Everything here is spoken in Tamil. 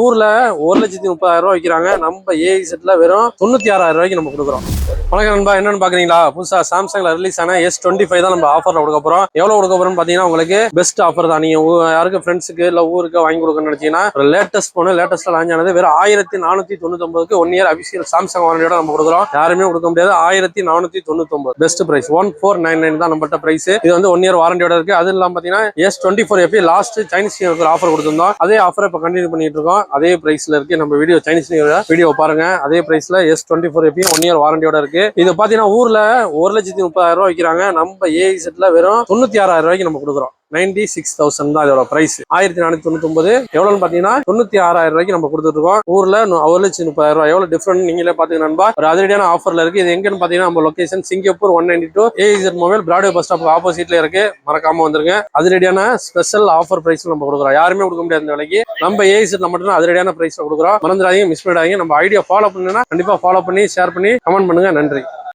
ஊர்ல 1,30,000 ரூபாய் விற்கிறாங்க. நம்ம ஏஇசெட்ல வெறும் 96,000 ரூபாய்க்கு நம்ம கொடுக்குறோம். வணக்கம் நண்பா, என்னன்னு பாக்குறீங்களா? புதுசா சாம்சங்ல ரிலீஸ் ஆன S25 தான் நம்ம ஆஃபர்ல கொடுக்க போறோம். எவ்வளவு கொடுக்க போறோம்னு பாத்தீங்கன்னா உங்களுக்கு பெஸ்ட் ஆஃபர் தான். நீங்க யாருக்கு ஃப்ரெண்ட்ஸுக்கு இல்ல ஊருக்கு வாங்கி கொடுக்கணும்னு நினைச்சீங்கன்னா லேட்டஸ்ட் போன லேட்டஸ்ட்ல லான்ச் ஆனது வெறும் 1499க்கு 1 இயர் அபிஷியல் சாம்சங் வாரண்டியோட நம்ம கொடுக்குறோம். யாருமே கொடுக்க முடியாது. 1499 பெஸ்ட் பிரைஸ். 1499 தான் நம்மகிட்ட பிரைஸ். இது வந்து 1 இயர் வாரண்டியோட இருக்கு. அது இல்லாம பாத்தீங்கன்னா S24 FE last Chinese new year offer கொடுத்திருந்தோம். அதே ஆஃபரை இப்ப கண்டினியூ பண்ணிட்டு இருக்கோம். அதே பிரைஸ்ல இருக்கு. நம்ம video Chinese new year video பாருங்க. அதே பிரைஸ்ல S24 FE 1 இயர் வாரண்டியோட இருக்கு. இது பாத்தீங்கன்னா ஊர்ல 1,30,000 ரூபாய் விற்கிறாங்க. நம்ம ஏஇசெட்ல வெறும் 96,000 ரூபாய்க்கு நம்ம கொடுக்குறோம். 96,000 தான் இதோட பிரைஸ். 1499 எவ்வளவுன்னு பாத்தீங்கன்னா 96,000 ரூபாய்க்கு நம்ம கொடுத்துட்டு இருக்கோம். ஊர்ல 1,30,000 ரூபாய். எவ்வளவு டிஃபரெண்ட் நீங்களே பாத்துக்கணும். ஒரு அதிரடியான ஆஃபர்ல இருக்கு. இது எங்கன்னு பாத்தீங்கன்னா நம்ம location Singapore 192 AZ mobile Broadway bus stop ஆப்போசிட்ல இருக்கு. மறக்காம வந்துருங்க. அதிரடியான ஸ்பெஷல் ஆஃபர் பிரைஸ் நம்ம கொடுக்குறோம். யாருமே கொடுக்க முடியாத இந்த விலைக்கு நம்ம ஏஇசெட்ல மட்டும் அதிரடியான பிரைஸ் கொடுக்குறோம். மறந்துடாதீங்க, மிஸ் பண்ணிடாதீங்க. நம்ம ஐடியா ஃபாலோ பண்ணுன்னா கண்டிப்பா ஃபாலோ பண்ணி ஷேர் பண்ணி கமெண்ட் பண்ணுங்க. நன்றி.